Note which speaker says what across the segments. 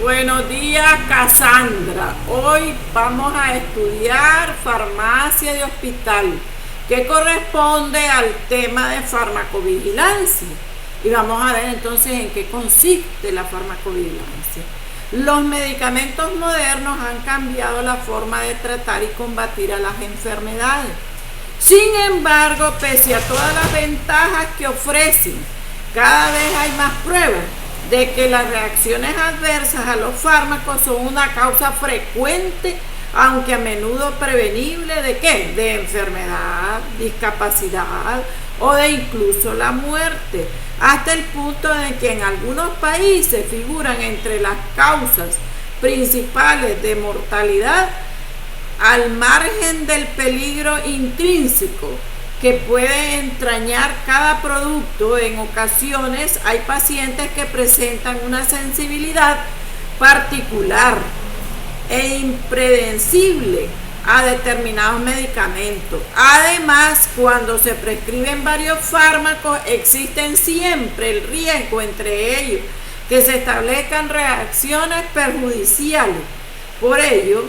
Speaker 1: Buenos días, Cassandra. Hoy vamos a estudiar farmacia de hospital, que corresponde al tema de farmacovigilancia. Y vamos a ver entonces en qué consiste la farmacovigilancia. Los medicamentos modernos han cambiado la forma de tratar y combatir a las enfermedades. Sin embargo, pese a todas las ventajas que ofrecen, cada vez hay más pruebas de que las reacciones adversas a los fármacos son una causa frecuente, aunque a menudo prevenible, ¿de qué? De enfermedad, discapacidad o de incluso la muerte, hasta el punto de que en algunos países figuran entre las causas principales de mortalidad, al margen del peligro intrínseco que puede entrañar cada producto. En ocasiones hay pacientes que presentan una sensibilidad particular e impredecible a determinados medicamentos. Además, cuando se prescriben varios fármacos, existen siempre el riesgo entre ellos que se establezcan reacciones perjudiciales. Por ello,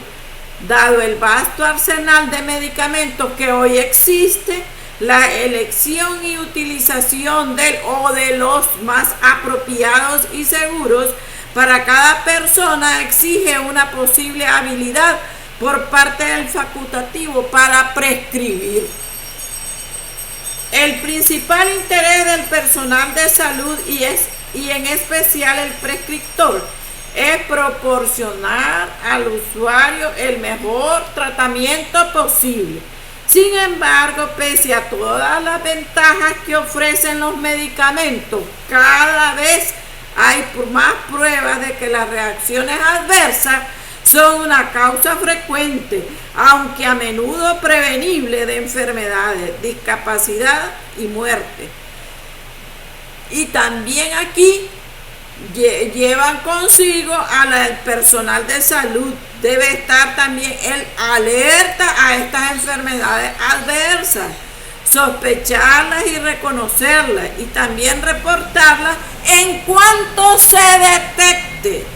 Speaker 1: dado el vasto arsenal de medicamentos que hoy existe, la elección y utilización de los más apropiados y seguros para cada persona exige una posible habilidad por parte del facultativo para prescribir. El principal interés del personal de salud y en especial el prescriptor es proporcionar al usuario el mejor tratamiento posible. Sin embargo, pese a todas las ventajas que ofrecen los medicamentos, cada vez hay más pruebas de que las reacciones adversas son una causa frecuente, aunque a menudo prevenible, de enfermedades, discapacidad y muerte. Y también aquí llevan consigo al personal de salud. Debe estar también el alerta a estas enfermedades adversas, sospecharlas y reconocerlas, y también reportarlas en cuanto se detecte.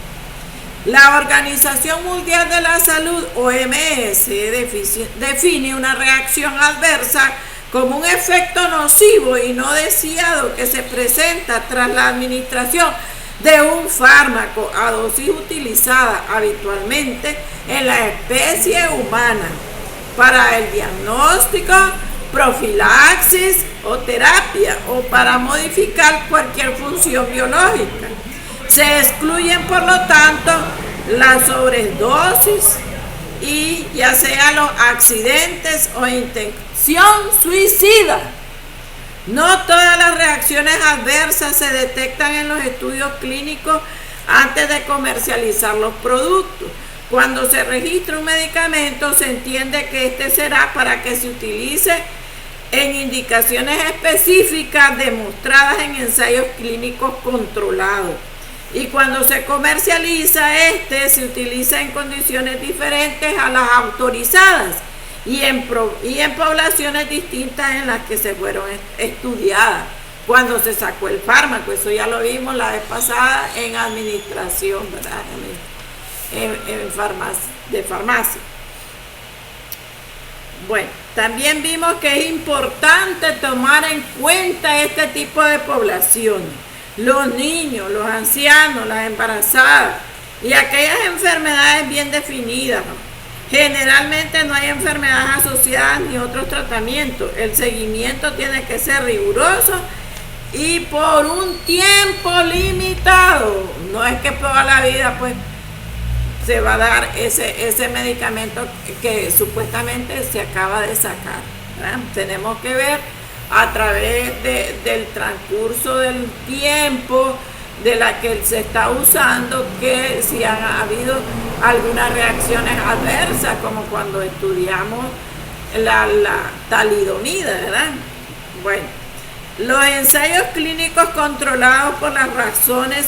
Speaker 1: La Organización Mundial de la Salud, OMS, define una reacción adversa como un efecto nocivo y no deseado que se presenta tras la administración de un fármaco a dosis utilizada habitualmente en la especie humana para el diagnóstico, profilaxis o terapia, o para modificar cualquier función biológica. Se excluyen, por lo tanto, la sobredosis y ya sea los accidentes o intención suicida. No todas las reacciones adversas se detectan en los estudios clínicos antes de comercializar los productos. Cuando se registra un medicamento, se entiende que este será para que se utilice en indicaciones específicas demostradas en ensayos clínicos controlados. Y cuando se comercializa, se utiliza en condiciones diferentes a las autorizadas y en poblaciones distintas en las que se fueron estudiadas cuando se sacó el fármaco. Eso ya lo vimos la vez pasada en administración, ¿verdad? De farmacia. Bueno, también vimos que es importante tomar en cuenta este tipo de poblaciones: los niños, los ancianos, las embarazadas y aquellas enfermedades bien definidas, ¿no? Generalmente no hay enfermedades asociadas ni otros tratamientos. El seguimiento tiene que ser riguroso y por un tiempo limitado. No es que toda la vida pues se va a dar ese medicamento que supuestamente se acaba de sacar, ¿verdad? Tenemos que ver a través del transcurso del tiempo de la que se está usando, que si han habido algunas reacciones adversas, como cuando estudiamos la talidomida, ¿verdad? Bueno, los ensayos clínicos controlados por las razones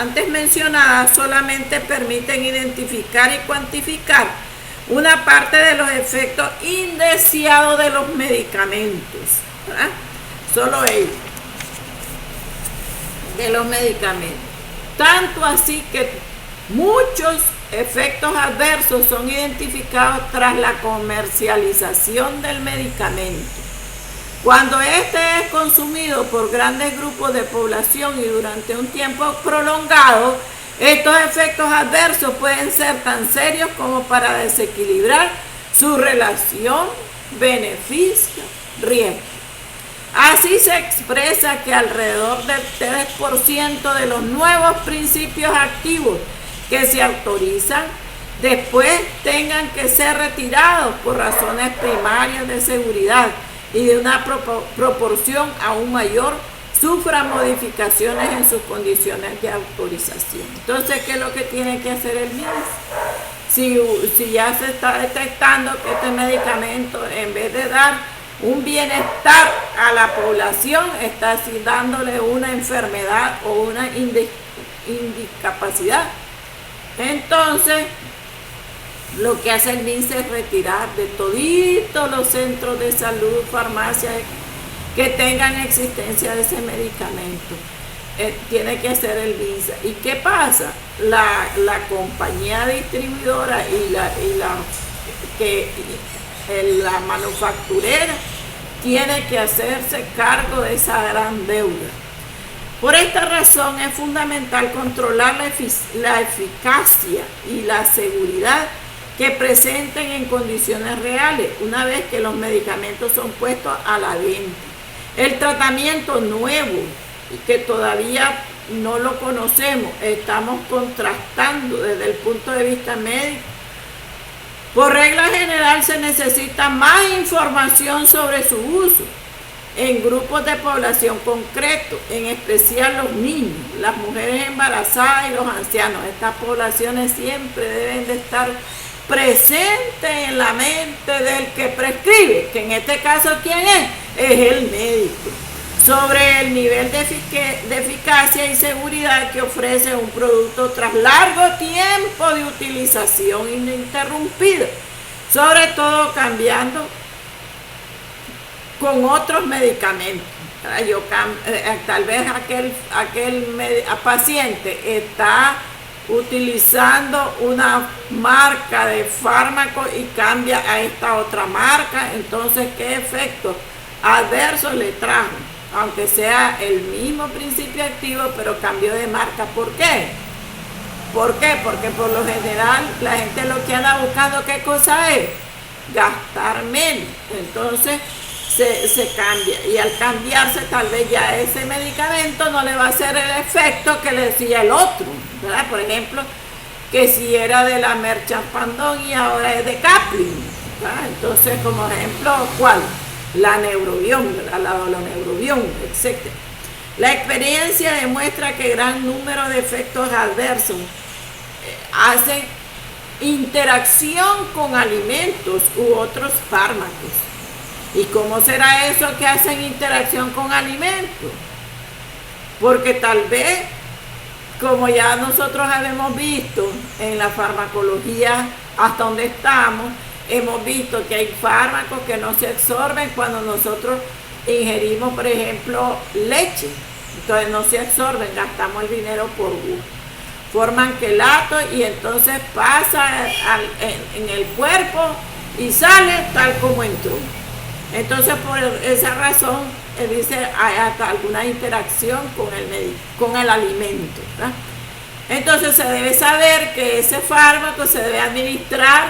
Speaker 1: antes mencionadas solamente permiten identificar y cuantificar una parte de los efectos indeseados de los medicamentos, ¿verdad? Solo ellos, de los medicamentos. Tanto así que Muchos efectos adversos son identificados tras la comercialización del medicamento. Cuando este es consumido por grandes grupos de población y durante un tiempo prolongado, estos efectos adversos pueden ser tan serios como para desequilibrar su relación beneficio-riesgo. Así se expresa que alrededor del 3% de los nuevos principios activos que se autorizan después tengan que ser retirados por razones primarias de seguridad y de una proporción aún mayor sufran modificaciones en sus condiciones de autorización. Entonces, ¿qué es lo que tiene que hacer el MINSA? Si ya se está detectando que este medicamento, en vez de dar un bienestar a la población, está así dándole una enfermedad o una discapacidad, entonces lo que hace el MINSA es retirar de toditos los centros de salud, farmacias que tengan existencia de ese medicamento. Tiene que ser el MINSA. ¿Y qué pasa? La compañía distribuidora y la manufacturera tiene que hacerse cargo de esa gran deuda. Por esta razón es fundamental controlar la eficacia y la seguridad que presenten en condiciones reales una vez que los medicamentos son puestos a la venta. El tratamiento nuevo, que todavía no lo conocemos, estamos contrastando desde el punto de vista médico. Por regla general se necesita más información sobre su uso en grupos de población concretos, en especial los niños, las mujeres embarazadas y los ancianos. Estas poblaciones siempre deben de estar presentes en la mente del que prescribe, que en este caso ¿quién es? Es el médico. Sobre el nivel de eficacia y seguridad que ofrece un producto tras largo tiempo de utilización ininterrumpida, sobre todo cambiando con otros medicamentos. Tal vez aquel paciente está utilizando una marca de fármaco y cambia a esta otra marca, entonces ¿qué efectos adversos le trajo? Aunque sea el mismo principio activo, pero cambió de marca. ¿Por qué? Porque por lo general la gente lo que anda buscando, ¿qué cosa es? Gastar menos. Entonces se cambia. Y al cambiarse, tal vez ya ese medicamento no le va a hacer el efecto que le decía el otro, ¿verdad? Por ejemplo, que si era de la Merchant Pandón y ahora es de Caplin, ¿verdad? Entonces, como ejemplo, ¿cuál? La Neurobion, la Doloneurobion, etc. La experiencia demuestra que gran número de efectos adversos hacen interacción con alimentos u otros fármacos. ¿Y cómo será eso que hacen interacción con alimentos? Porque tal vez, como ya nosotros habíamos visto en la farmacología hasta donde estamos, hemos visto que hay fármacos que no se absorben cuando nosotros ingerimos, por ejemplo, leche. Entonces no se absorben, gastamos el dinero por gusto. Forman quelato y entonces pasa en el cuerpo y sale tal como entró. Entonces por esa razón dice hay hasta alguna interacción con el alimento, ¿verdad? Entonces se debe saber que ese fármaco se debe administrar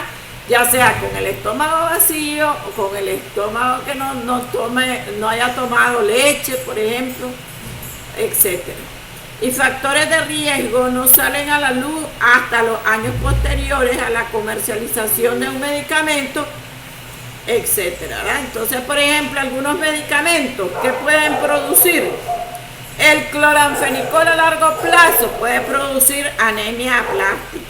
Speaker 1: ya sea con el estómago vacío o con el estómago que no haya tomado leche, por ejemplo, etc. Y factores de riesgo no salen a la luz hasta los años posteriores a la comercialización de un medicamento, etc. Entonces, por ejemplo, algunos medicamentos que pueden producir el cloranfenicol a largo plazo puede producir anemia aplástica.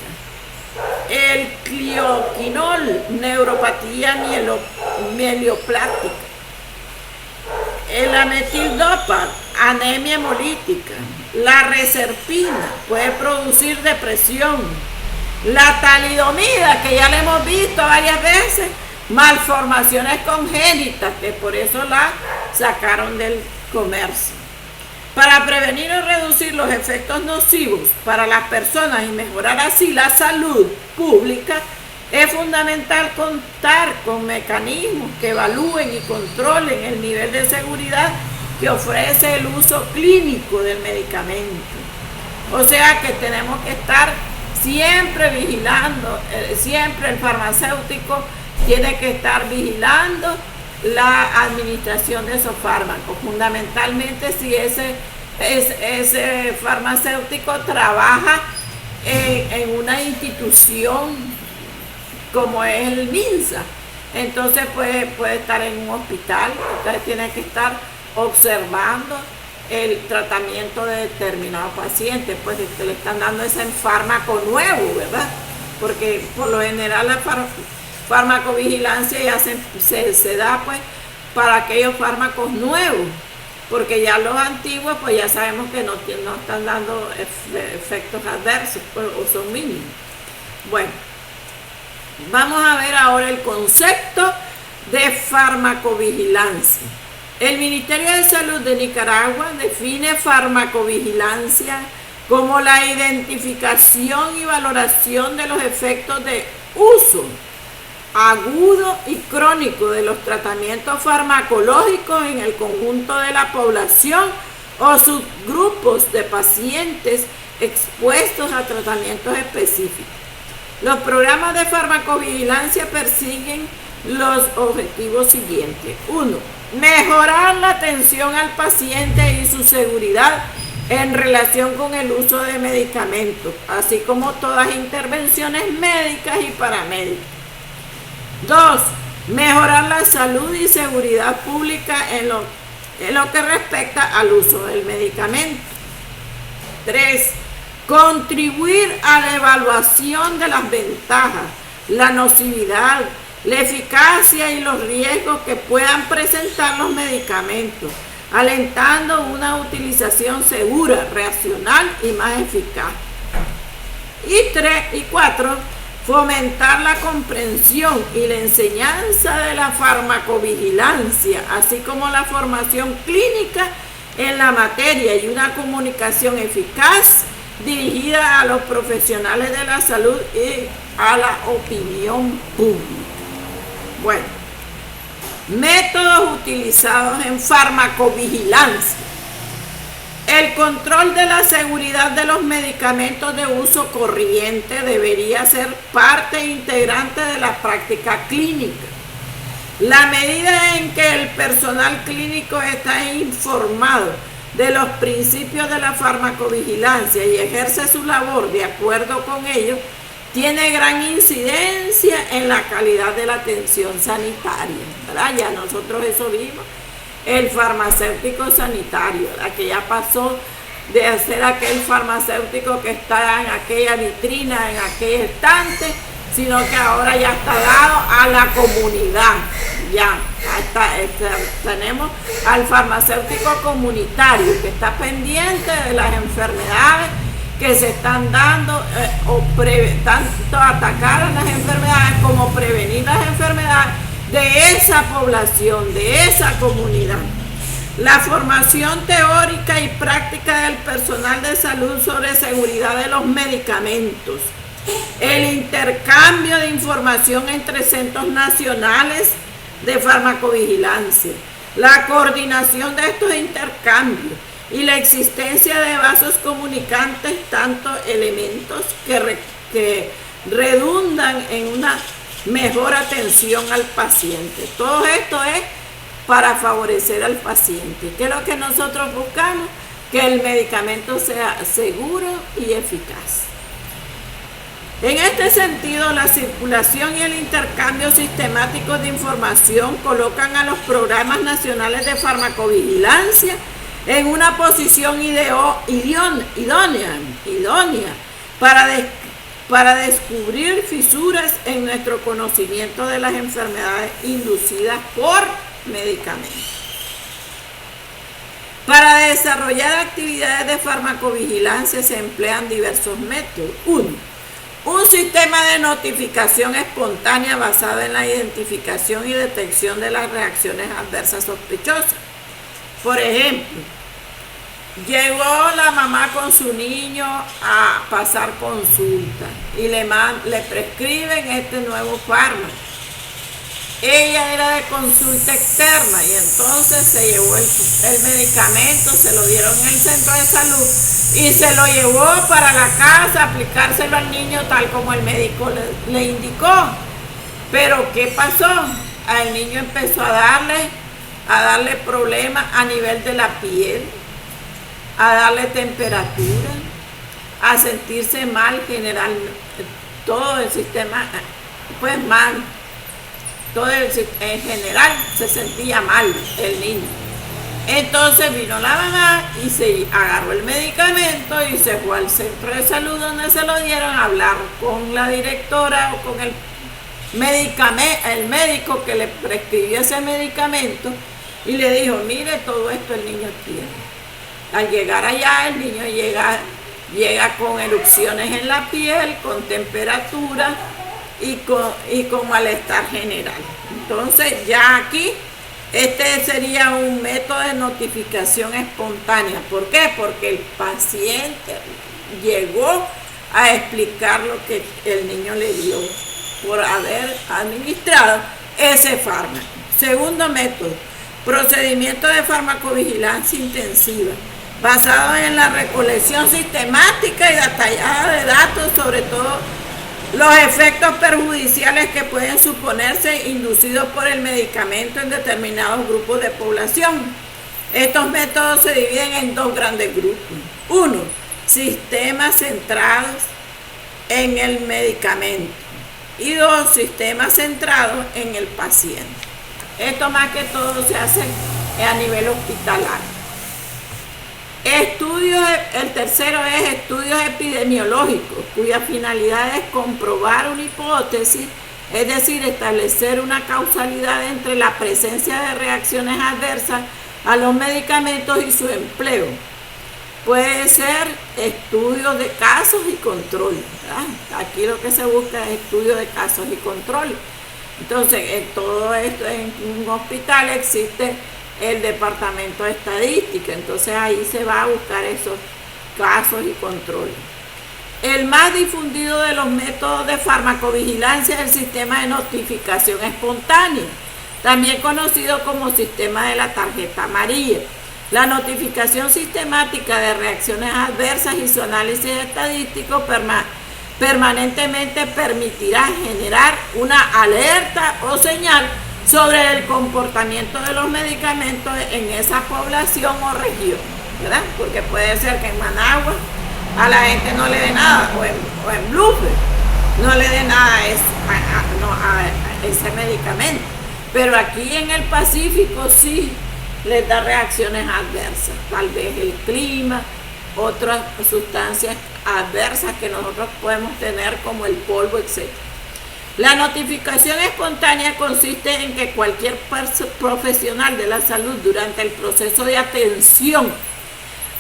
Speaker 1: El clioquinol, neuropatía mieloplástica. El ametildopa, anemia hemolítica. La reserpina puede producir depresión. La talidomida, que ya la hemos visto varias veces, malformaciones congénitas, que por eso la sacaron del comercio. Para prevenir o reducir los efectos nocivos para las personas y mejorar así la salud pública, es fundamental contar con mecanismos que evalúen y controlen el nivel de seguridad que ofrece el uso clínico del medicamento. O sea que tenemos que estar siempre vigilando, siempre el farmacéutico tiene que estar vigilando la administración de esos fármacos, fundamentalmente si ese farmacéutico trabaja en una institución como es el MINSA, entonces puede estar en un hospital, entonces tiene que estar observando el tratamiento de determinado paciente, pues le están dando ese fármaco nuevo, ¿verdad? Porque por lo general la farmacovigilancia ya se da pues para aquellos fármacos nuevos, porque ya los antiguos pues ya sabemos que no están dando efectos adversos, pues, o son mínimos. Bueno, vamos a ver ahora el concepto de farmacovigilancia. El Ministerio de Salud de Nicaragua define farmacovigilancia como la identificación y valoración de los efectos de uso agudo y crónico de los tratamientos farmacológicos en el conjunto de la población o subgrupos de pacientes expuestos a tratamientos específicos. Los programas de farmacovigilancia persiguen los objetivos siguientes. 1. Mejorar la atención al paciente y su seguridad en relación con el uso de medicamentos, así como todas intervenciones médicas y paramédicas. 2. Mejorar la salud y seguridad pública en lo que respecta al uso del medicamento. 3. Contribuir a la evaluación de las ventajas, la nocividad, la eficacia y los riesgos que puedan presentar los medicamentos, alentando una utilización segura, racional y más eficaz. Y 4. Fomentar la comprensión y la enseñanza de la farmacovigilancia, así como la formación clínica en la materia y una comunicación eficaz dirigida a los profesionales de la salud y a la opinión pública. Bueno, métodos utilizados en farmacovigilancia. El control de la seguridad de los medicamentos de uso corriente debería ser parte integrante de la práctica clínica. La medida en que el personal clínico está informado de los principios de la farmacovigilancia y ejerce su labor de acuerdo con ellos, tiene gran incidencia en la calidad de la atención sanitaria, ¿verdad? Ya nosotros eso vimos. El farmacéutico sanitario, la que ya pasó de ser aquel farmacéutico que está en aquella vitrina, en aquel estante, sino que ahora ya está dado a la comunidad. Tenemos al farmacéutico comunitario que está pendiente de las enfermedades que se están dando, tanto atacar a las enfermedades como prevenir las enfermedades de esa población, de esa comunidad. La formación teórica y práctica del personal de salud sobre seguridad de los medicamentos. El intercambio de información entre centros nacionales de farmacovigilancia. La coordinación de estos intercambios y la existencia de vasos comunicantes, tanto elementos que redundan en una mejor atención al paciente. Todo esto es para favorecer al paciente. ¿Qué es lo que nosotros buscamos? Que el medicamento sea seguro y eficaz. En este sentido, la circulación y el intercambio sistemático de información colocan a los programas nacionales de farmacovigilancia en una posición idónea para descubrir fisuras en nuestro conocimiento de las enfermedades inducidas por medicamentos. Para desarrollar actividades de farmacovigilancia se emplean diversos métodos. 1. Un sistema de notificación espontánea basado en la identificación y detección de las reacciones adversas sospechosas. Por ejemplo, Llegó la mamá con su niño a pasar consulta y le prescriben este nuevo fármaco. Ella era de consulta externa y entonces se llevó el medicamento, se lo dieron en el centro de salud y se lo llevó para la casa a aplicárselo al niño tal como el médico le indicó. Pero ¿qué pasó? Al niño empezó a darle problemas a nivel de la piel, a darle temperatura, a sentirse mal generalmente, todo el sistema, pues mal. En general se sentía mal el niño. Entonces vino la mamá y se agarró el medicamento y se fue al centro de salud donde se lo dieron a hablar con la directora o con el médico que le prescribió ese medicamento y le dijo, mire, todo esto el niño tiene. Al llegar allá el niño llega con erupciones en la piel, con temperatura y con malestar general. Entonces ya aquí este sería un método de notificación espontánea. ¿Por qué? Porque el paciente llegó a explicar lo que el niño le dio por haber administrado ese fármaco. Segundo método, procedimiento de farmacovigilancia intensiva, basado en la recolección sistemática y detallada de datos, sobre todo los efectos perjudiciales que pueden suponerse inducidos por el medicamento en determinados grupos de población. Estos métodos se dividen en dos grandes grupos. Uno, sistemas centrados en el medicamento. Y dos, sistemas centrados en el paciente. Esto más que todo se hace a nivel hospitalario. El tercero es estudios epidemiológicos, cuya finalidad es comprobar una hipótesis, es decir, establecer una causalidad entre la presencia de reacciones adversas a los medicamentos y su empleo. Puede ser estudios de casos y control, ¿verdad? Aquí lo que se busca es estudios de casos y control. Entonces, en todo esto, en un hospital existe el departamento de estadística, entonces ahí se va a buscar esos casos y controles. El más difundido de los métodos de farmacovigilancia es el sistema de notificación espontánea, también conocido como sistema de la tarjeta amarilla. La notificación sistemática de reacciones adversas y su análisis estadístico permanentemente permitirá generar una alerta o señal sobre el comportamiento de los medicamentos en esa población o región, ¿verdad? Porque puede ser que en Managua a la gente no le dé nada, o en Bluefield no le dé nada a ese medicamento, pero aquí en el Pacífico sí les da reacciones adversas, tal vez el clima, otras sustancias adversas que nosotros podemos tener como el polvo, etc. La notificación espontánea consiste en que cualquier profesional de la salud durante el proceso de atención,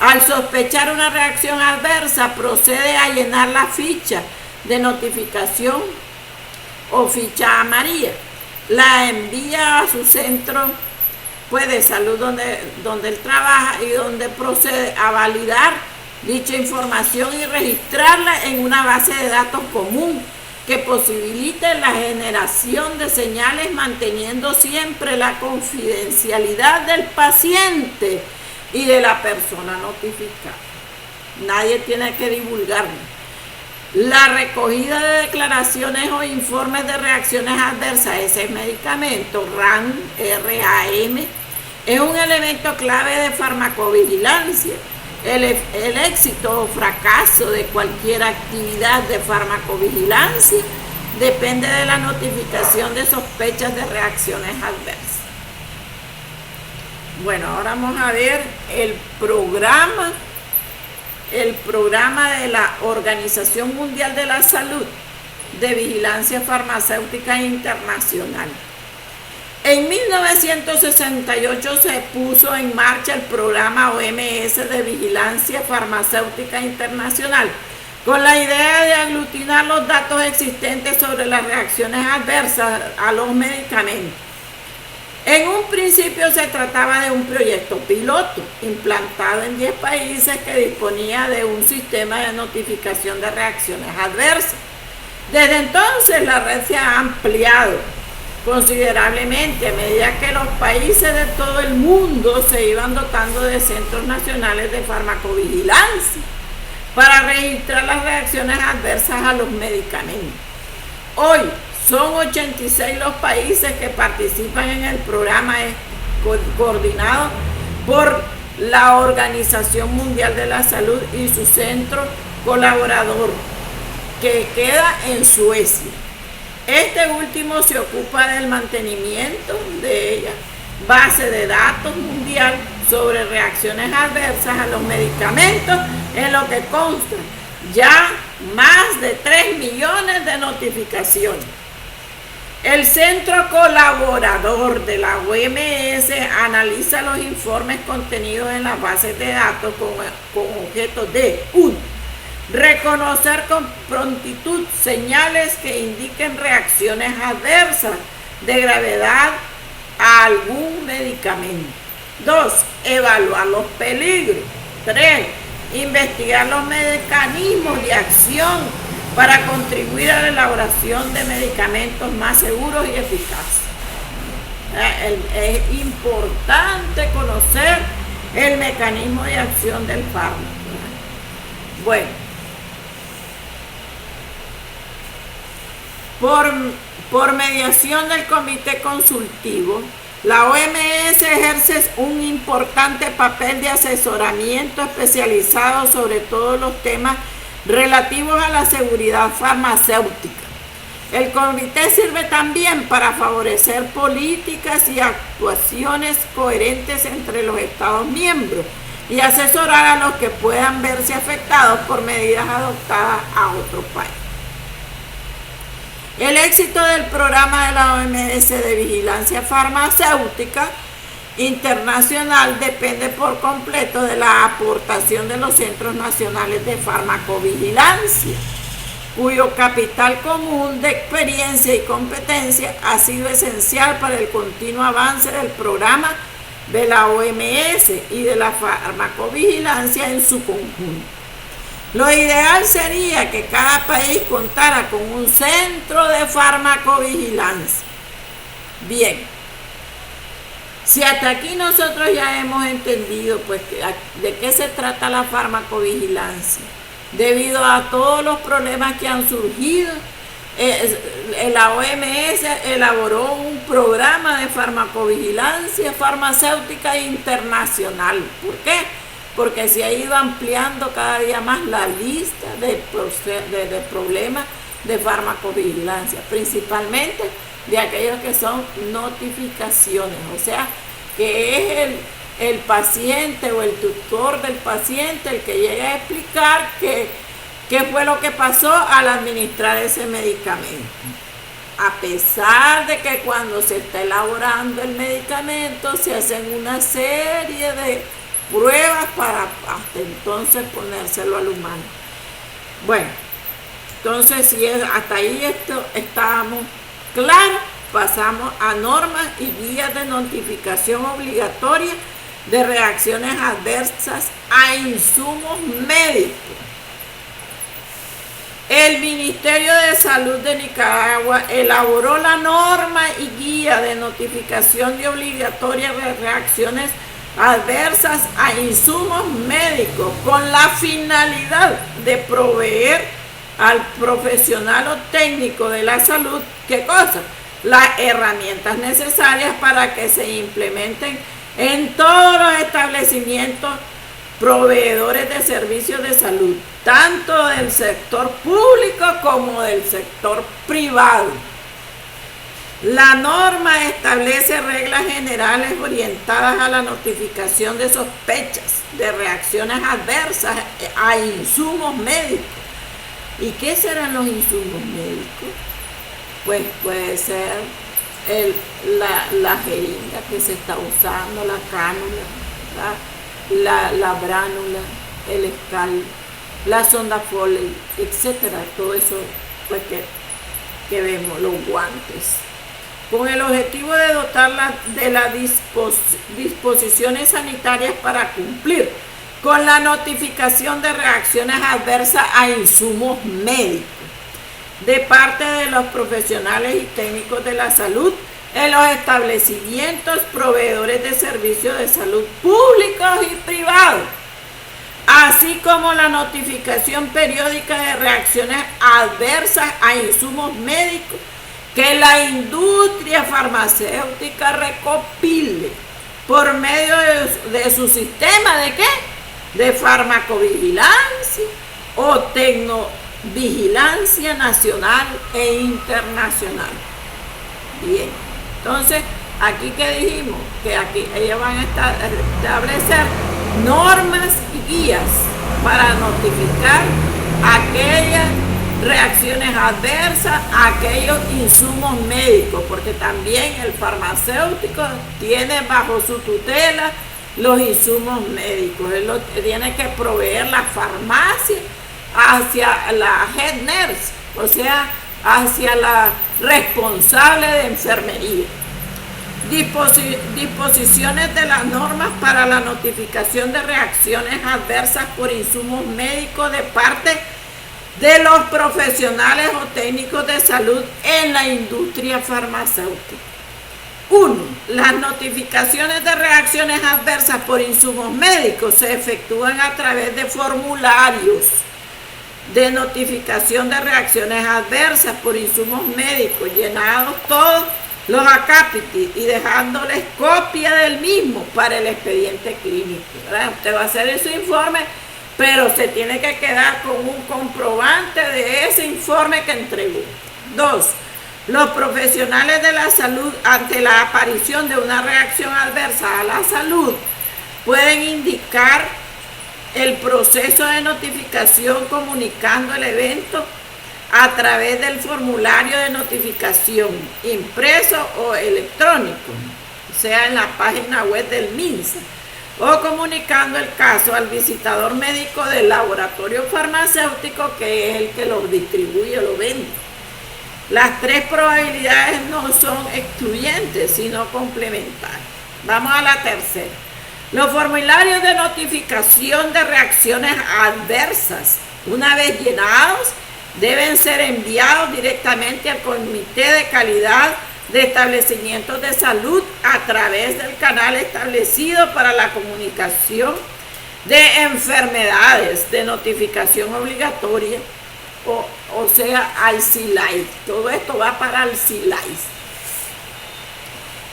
Speaker 1: al sospechar una reacción adversa, procede a llenar la ficha de notificación o ficha amarilla. La envía a su centro de salud donde él trabaja y donde procede a validar dicha información y registrarla en una base de datos común que posibilite la generación de señales manteniendo siempre la confidencialidad del paciente y de la persona notificada. Nadie tiene que divulgarlo. La recogida de declaraciones o informes de reacciones adversas a ese medicamento, RAM, es un elemento clave de farmacovigilancia. El éxito o fracaso de cualquier actividad de farmacovigilancia depende de la notificación de sospechas de reacciones adversas. Bueno, ahora vamos a ver el programa de la Organización Mundial de la Salud de Vigilancia Farmacéutica Internacional. En 1968 se puso en marcha el programa OMS de Vigilancia Farmacéutica Internacional con la idea de aglutinar los datos existentes sobre las reacciones adversas a los medicamentos. En un principio se trataba de un proyecto piloto implantado en 10 países que disponía de un sistema de notificación de reacciones adversas. Desde entonces la red se ha ampliado considerablemente a medida que los países de todo el mundo se iban dotando de centros nacionales de farmacovigilancia para registrar las reacciones adversas a los medicamentos. Hoy son 86 los países que participan en el programa coordinado por la Organización Mundial de la Salud y su centro colaborador, que queda en Suecia. Este último se ocupa del mantenimiento de ella, base de datos mundial sobre reacciones adversas a los medicamentos, en lo que consta ya más de 3 millones de notificaciones. El centro colaborador de la OMS analiza los informes contenidos en las bases de datos con objeto de 1. Reconocer con prontitud señales que indiquen reacciones adversas de gravedad a algún medicamento. 2. Evaluar los peligros. 3. Investigar los mecanismos de acción para contribuir a la elaboración de medicamentos más seguros y eficaces. Es importante conocer el mecanismo de acción del fármaco. Bueno, por mediación del comité consultivo, la OMS ejerce un importante papel de asesoramiento especializado sobre todos los temas relativos a la seguridad farmacéutica. El comité sirve también para favorecer políticas y actuaciones coherentes entre los Estados miembros y asesorar a los que puedan verse afectados por medidas adoptadas a otro país. El éxito del programa de la OMS de vigilancia farmacéutica internacional depende por completo de la aportación de los Centros Nacionales de Farmacovigilancia, cuyo capital común de experiencia y competencia ha sido esencial para el continuo avance del programa de la OMS y de la farmacovigilancia en su conjunto. Lo ideal sería que cada país contara con un centro de farmacovigilancia. Bien, si hasta aquí nosotros ya hemos entendido pues de qué se trata la farmacovigilancia, debido a todos los problemas que han surgido, la OMS elaboró un programa de farmacovigilancia farmacéutica internacional. ¿Por qué? Porque se ha ido ampliando cada día más la lista de problemas de farmacovigilancia, principalmente de aquellos que son notificaciones, o sea, que es el paciente o el tutor del paciente el que llega a explicar qué fue lo que pasó al administrar ese medicamento. A pesar de que cuando se está elaborando el medicamento se hacen una serie de pruebas para hasta entonces ponérselo al humano. Bueno, entonces si hasta ahí estábamos claros, pasamos a normas y guías de notificación obligatoria de reacciones adversas a insumos médicos. El Ministerio de Salud de Nicaragua elaboró la norma y guía de notificación de obligatoria de reacciones adversas a insumos médicos con la finalidad de proveer al profesional o técnico de la salud, ¿qué cosa? Las herramientas necesarias para que se implementen en todos los establecimientos proveedores de servicios de salud, tanto del sector público como del sector privado. La norma establece reglas generales orientadas a la notificación de sospechas de reacciones adversas a insumos médicos. ¿Y qué serán los insumos médicos? Pues puede ser la jeringa que se está usando, la cánula, la bránula, el escal, la sonda Foley, etcétera. Todo eso pues, que vemos, los guantes. con el objetivo de dotarla de las disposiciones sanitarias para cumplir con la notificación de reacciones adversas a insumos médicos de parte de los profesionales y técnicos de la salud en los establecimientos proveedores de servicios de salud públicos y privados, así como la notificación periódica de reacciones adversas a insumos médicos que la industria farmacéutica recopile por medio de su sistema ¿de qué? De farmacovigilancia o tecnovigilancia nacional e internacional. Bien, entonces, aquí que dijimos, que aquí ellos van a establecer normas y guías para notificar aquellas reacciones adversas a aquellos insumos médicos, porque también el farmacéutico tiene bajo su tutela los insumos médicos. Él tiene que proveer la farmacia hacia la head nurse, o sea, hacia la responsable de enfermería. Disposiciones de las normas para la notificación de reacciones adversas por insumos médicos de parte de los profesionales o técnicos de salud en la industria farmacéutica. 1. Las notificaciones de reacciones adversas por insumos médicos se efectúan a través de formularios de notificación de reacciones adversas por insumos médicos, llenados todos los acápites y dejándoles copia del mismo para el expediente clínico, ¿verdad? Usted va a hacer su informe, pero se tiene que quedar con un comprobante de ese informe que entregó. 2. Los profesionales de la salud, ante la aparición de una reacción adversa a la salud, pueden indicar el proceso de notificación comunicando el evento a través del formulario de notificación impreso o electrónico, sea en la página web del MINSA, o comunicando el caso al visitador médico del laboratorio farmacéutico, que es el que lo distribuye o lo vende. Las tres probabilidades no son excluyentes, sino complementarias. Vamos a la tercera. Los formularios de notificación de reacciones adversas, una vez llenados, deben ser enviados directamente al Comité de Calidad de Establecimientos de Salud a través del canal establecido para la comunicación de enfermedades de notificación obligatoria, o sea, al CILAIS. Todo esto va para el CILAIS.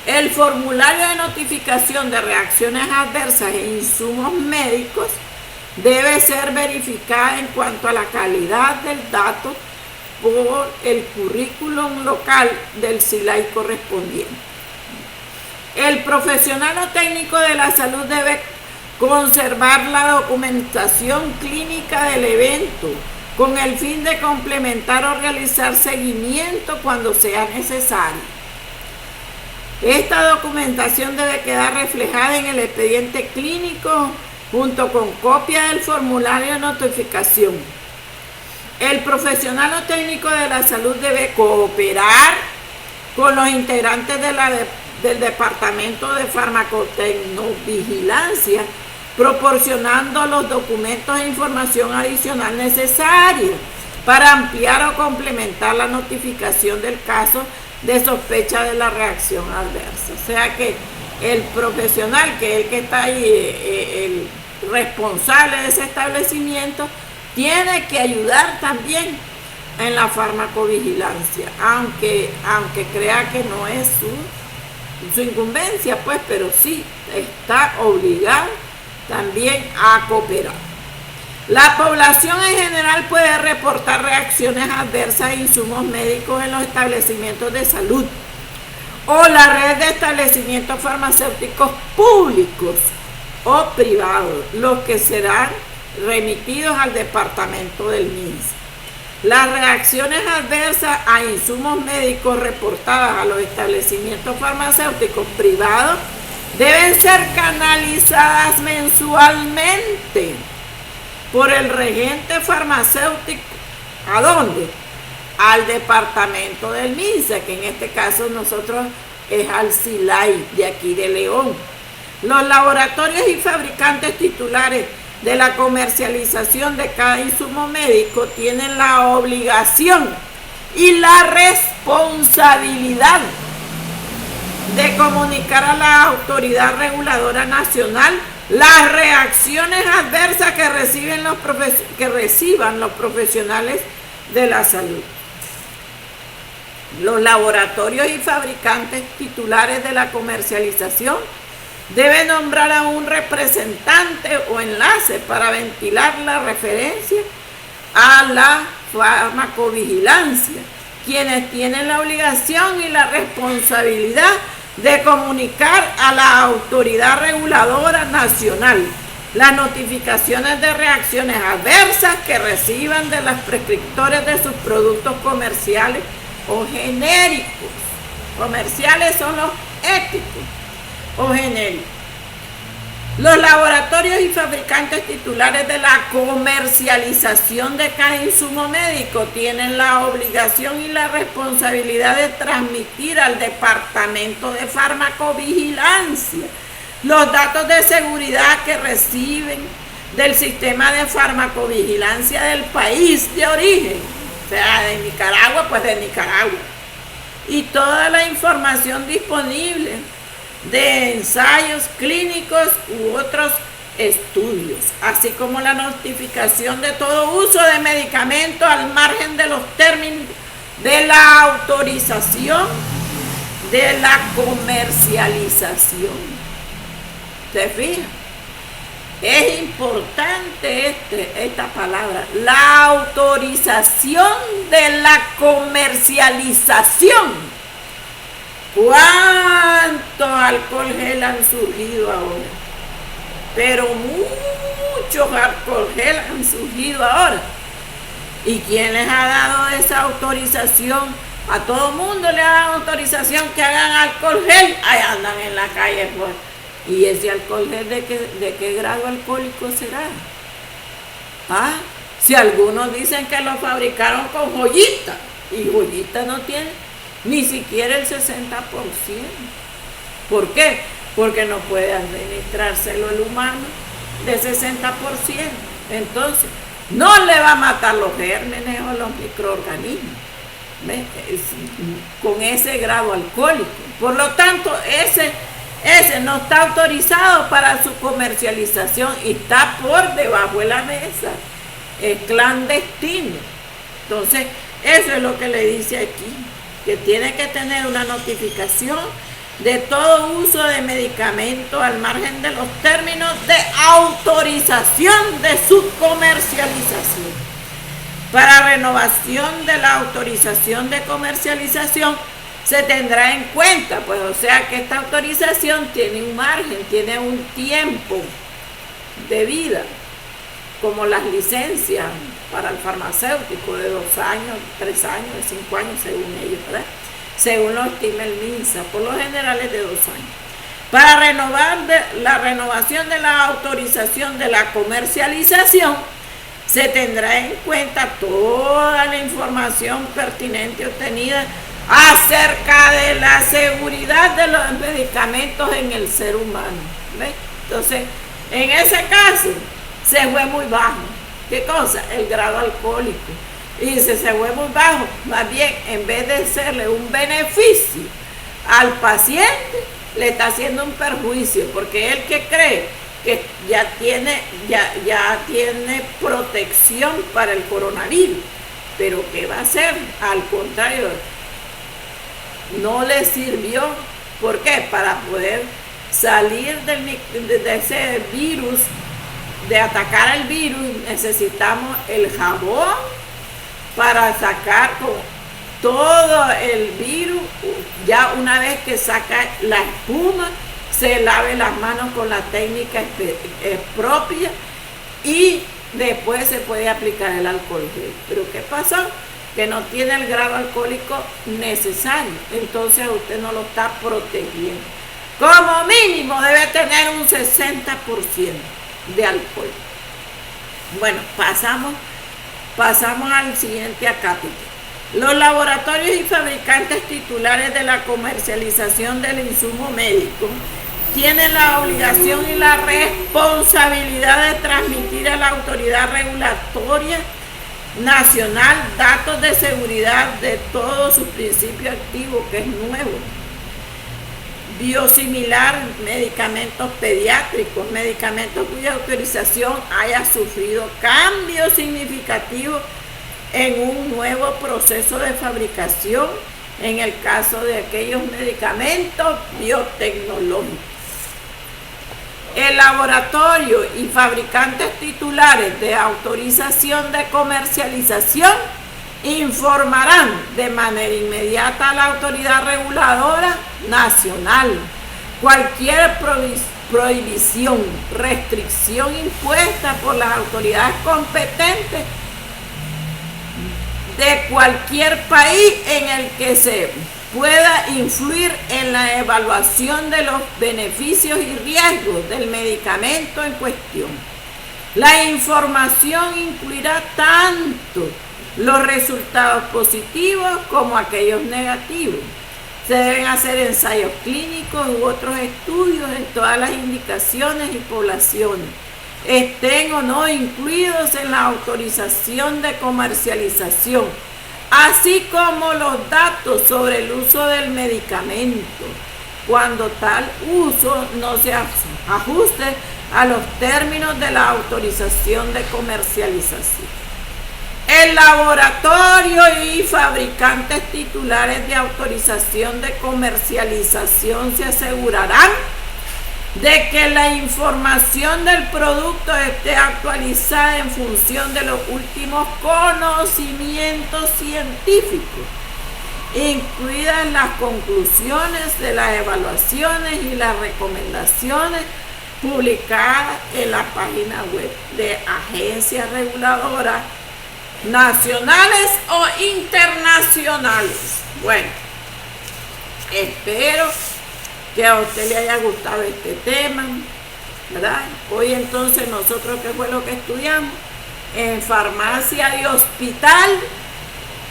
Speaker 1: El formulario de notificación de reacciones adversas en insumos médicos debe ser verificada en cuanto a la calidad del dato por el currículum local del CILAIS correspondiente. El profesional o técnico de la salud debe conservar la documentación clínica del evento con el fin de complementar o realizar seguimiento cuando sea necesario. Esta documentación debe quedar reflejada en el expediente clínico junto con copia del formulario de notificación. El profesional o técnico de la salud debe cooperar con los integrantes del Departamento de Farmacotecnovigilancia, proporcionando los documentos e información adicional necesaria para ampliar o complementar la notificación del caso de sospecha de la reacción adversa. O sea que el profesional, que es el que está ahí, el responsable de ese establecimiento, tiene que ayudar también en la farmacovigilancia, aunque crea que no es su incumbencia, pues, pero sí está obligado también a cooperar. La población en general puede reportar reacciones adversas a insumos médicos en los establecimientos de salud o la red de establecimientos farmacéuticos públicos o privados, los que serán remitidos al departamento del MINSA. Las reacciones adversas a insumos médicos reportadas a los establecimientos farmacéuticos privados deben ser canalizadas mensualmente por el regente farmacéutico. ¿A dónde? al departamento del MINSA, que en este caso nosotros es al CILAI de aquí de León. Los laboratorios y fabricantes titulares de la comercialización de cada insumo médico tienen la obligación y la responsabilidad de comunicar a la autoridad reguladora nacional las reacciones adversas que reciban los profesionales de la salud. Los laboratorios y fabricantes titulares de la comercialización deben nombrar a un representante o enlace para ventilar la referencia a la farmacovigilancia, quienes tienen la obligación y la responsabilidad de comunicar a la autoridad reguladora nacional las notificaciones de reacciones adversas que reciban de los prescriptores de sus productos comerciales o genéricos. Comerciales son los éticos o genéricos. Los laboratorios y fabricantes titulares de la comercialización de cada insumo médico tienen la obligación y la responsabilidad de transmitir al Departamento de Farmacovigilancia los datos de seguridad que reciben del sistema de farmacovigilancia del país de origen, o sea, de Nicaragua, pues de Nicaragua, y toda la información disponible de ensayos clínicos u otros estudios, así como la notificación de todo uso de medicamentos al margen de los términos de la autorización de la comercialización. ¿Se fijan? Es importante esta palabra, la autorización de la comercialización. ¿Cuántos alcohol gel han surgido ahora? Pero muchos alcohol gel han surgido ahora. ¿Y quién les ha dado esa autorización? A todo mundo le dan autorización que hagan alcohol gel. Ahí andan en la calle, pues. ¿Y ese alcohol gel de qué grado alcohólico será? ¿Ah? Si algunos dicen que lo fabricaron con joyita, y joyita no tiene ni siquiera el 60%. ¿Por qué? Porque no puede administrárselo el humano de 60%. Entonces, no le va a matar los gérmenes o los microorganismos con ese grado alcohólico. Por lo tanto, ese no está autorizado para su comercialización y está por debajo de la mesa. Es clandestino. Entonces, eso es lo que le dice aquí, que tiene que tener una notificación de todo uso de medicamento al margen de los términos de autorización de su comercialización. Para renovación de la autorización de comercialización se tendrá en cuenta, pues o sea que esta autorización tiene un margen, tiene un tiempo de vida, como las licencias para el farmacéutico de 2 años, 3 años, de 5 años, según ellos, ¿verdad? Según lo estima el MINSA, por lo general es de 2 años. Para renovar la renovación de la autorización de la comercialización, se tendrá en cuenta toda la información pertinente obtenida acerca de la seguridad de los medicamentos en el ser humano. ¿Ves? Entonces, en ese caso, se fue muy bajo. ¿Qué cosa? El grado alcohólico. Y si se fue muy bajo, más bien, en vez de serle un beneficio al paciente, le está haciendo un perjuicio, porque él que cree que ya tiene protección para el coronavirus, pero ¿qué va a hacer? Al contrario, no le sirvió. ¿Por qué? Para poder salir de ese virus, de atacar el virus, necesitamos el jabón para sacar todo el virus. Ya una vez que saca la espuma, se lave las manos con la técnica propia y después se puede aplicar el alcohol gel. Pero ¿qué pasó? Que no tiene el grado alcohólico necesario, entonces usted no lo está protegiendo. Como mínimo debe tener un 60% de alcohol. Bueno, pasamos al siguiente acápite. Los laboratorios y fabricantes titulares de la comercialización del insumo médico tienen la obligación y la responsabilidad de transmitir a la autoridad regulatoria nacional datos de seguridad de todos sus principios activos, que es nuevo. Biosimilar, medicamentos pediátricos, medicamentos cuya autorización haya sufrido cambios significativos en un nuevo proceso de fabricación, en el caso de aquellos medicamentos biotecnológicos. El laboratorio y fabricantes titulares de autorización de comercialización informarán de manera inmediata a la autoridad reguladora nacional cualquier prohibición, restricción impuesta por las autoridades competentes de cualquier país en el que se pueda influir en la evaluación de los beneficios y riesgos del medicamento en cuestión. La información incluirá tanto los resultados positivos como aquellos negativos. Se deben hacer ensayos clínicos u otros estudios en todas las indicaciones y poblaciones, estén o no incluidos en la autorización de comercialización, así como los datos sobre el uso del medicamento, cuando tal uso no se ajuste a los términos de la autorización de comercialización. El laboratorio y fabricantes titulares de autorización de comercialización se asegurarán de que la información del producto esté actualizada en función de los últimos conocimientos científicos, incluidas las conclusiones de las evaluaciones y las recomendaciones publicadas en la página web de agencias reguladoras nacionales o internacionales. Bueno, espero que a usted le haya gustado este tema, ¿verdad? Hoy entonces nosotros, ¿qué fue lo que estudiamos? En farmacia y hospital,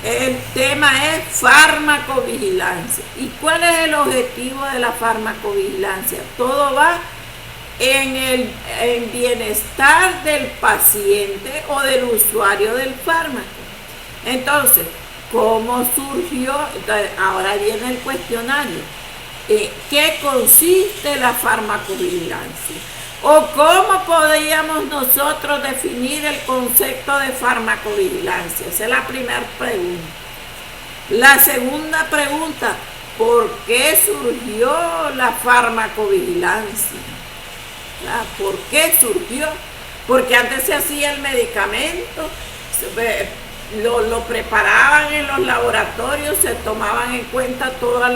Speaker 1: el tema es farmacovigilancia. ¿Y cuál es el objetivo de la farmacovigilancia? Todo va en el bienestar del paciente o del usuario del fármaco. Entonces, ¿cómo surgió? Entonces, ahora viene el cuestionario. ¿Qué consiste la farmacovigilancia? ¿O cómo podríamos nosotros definir el concepto de farmacovigilancia? Esa es la primera pregunta. La segunda pregunta, ¿por qué surgió la farmacovigilancia? ¿Por qué surgió? Porque antes se hacía el medicamento, lo preparaban en los laboratorios, se tomaban en cuenta todas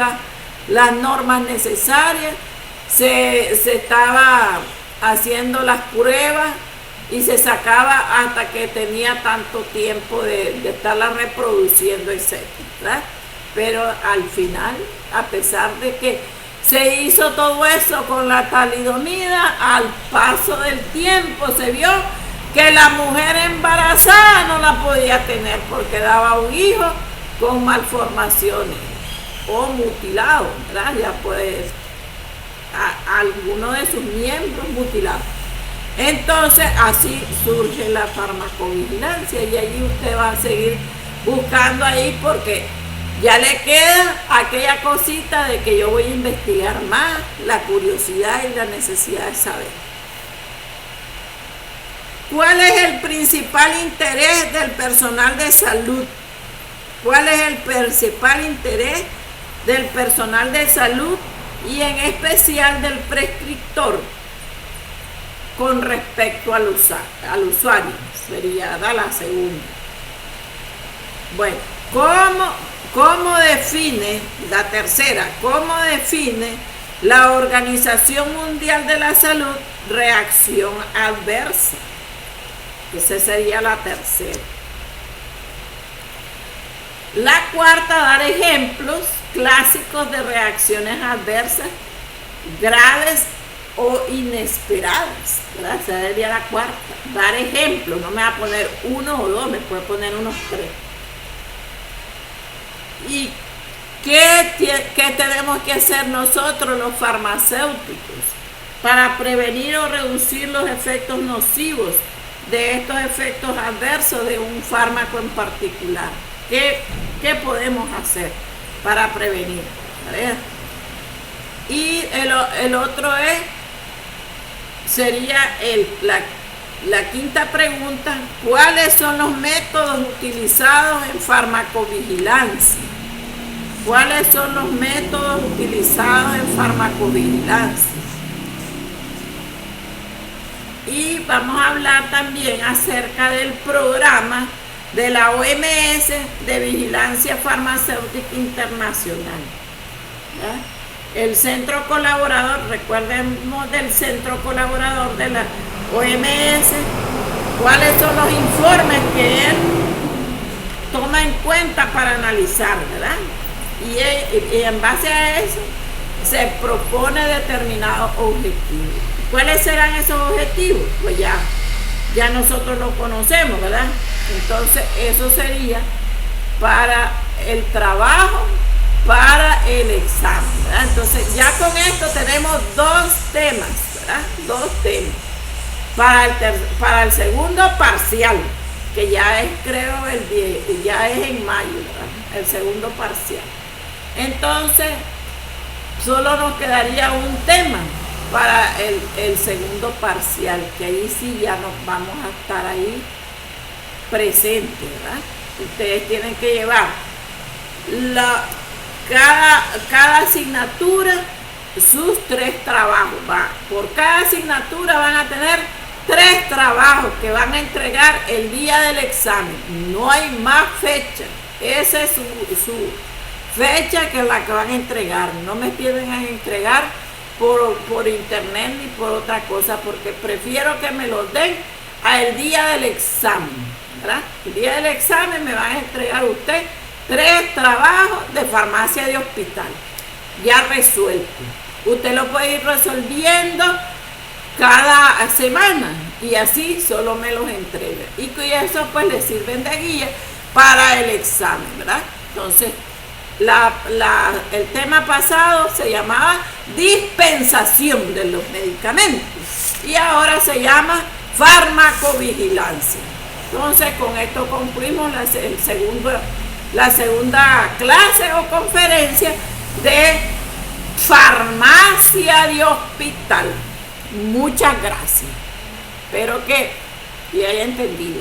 Speaker 1: las normas necesarias, se estaba haciendo las pruebas y se sacaba hasta que tenía tanto tiempo de estarla reproduciendo, etc. Pero al final, a pesar de que se hizo todo eso con la talidomida, al paso del tiempo se vio que la mujer embarazada no la podía tener porque daba un hijo con malformaciones o mutilado, ¿verdad? Ya puede alguno de sus miembros mutilados. Entonces así surge la farmacovigilancia y ahí usted va a seguir buscando ahí porque ya le queda aquella cosita de que yo voy a investigar más, la curiosidad y la necesidad de saber. ¿Cuál es el principal interés del personal de salud? ¿Cuál es el principal interés del personal de salud y en especial del prescriptor con respecto al usuario? Sería la segunda. Bueno, ¿cómo define, la tercera, cómo define la Organización Mundial de la Salud reacción adversa? Esa sería la tercera. La cuarta, dar ejemplos clásicos de reacciones adversas graves o inesperadas, ¿verdad? Esa sería la cuarta. Dar ejemplos, no me va a poner uno o dos, me puede poner unos tres. ¿Y qué tenemos que hacer nosotros los farmacéuticos para prevenir o reducir los efectos nocivos de estos efectos adversos de un fármaco en particular? ¿Qué podemos hacer para prevenir? ¿Verdad? Y el otro sería la quinta pregunta: ¿cuáles son los métodos utilizados en farmacovigilancia? ¿Cuáles son los métodos utilizados en farmacovigilancia? Y vamos a hablar también acerca del programa de la OMS de Vigilancia Farmacéutica Internacional. ¿Ya? El centro colaborador, recordemos del centro colaborador de la OMS, cuáles son los informes que él toma en cuenta para analizar, ¿verdad? Y en base a eso se propone determinados objetivos. ¿Cuáles serán esos objetivos? Pues ya nosotros los conocemos, ¿verdad? Entonces eso sería para el trabajo, para el examen, ¿verdad? Entonces ya con esto tenemos dos temas, ¿verdad? Dos temas. Para el segundo parcial, que ya es, creo, ya es en mayo, ¿verdad? El segundo parcial. Entonces, solo nos quedaría un tema para el segundo parcial, que ahí sí ya nos vamos a estar ahí presentes, ¿verdad? Ustedes tienen que llevar cada asignatura sus 3 trabajos. Por cada asignatura van a tener 3 trabajos que van a entregar el día del examen. No hay más fecha. Esa es su fecha, que es la que van a entregar. No me piden a entregar por internet ni por otra cosa, porque prefiero que me los den al día del examen, ¿verdad? El día del examen me van a entregar usted 3 trabajos de farmacia de hospital ya resueltos. Usted lo puede ir resolviendo cada semana y así solo me los entrega, y eso pues le sirven de guía para el examen, ¿verdad? Entonces el tema pasado se llamaba dispensación de los medicamentos y ahora se llama farmacovigilancia. Entonces con esto concluimos la segunda clase o conferencia de farmacia de hospital. Muchas gracias. Espero que haya entendido.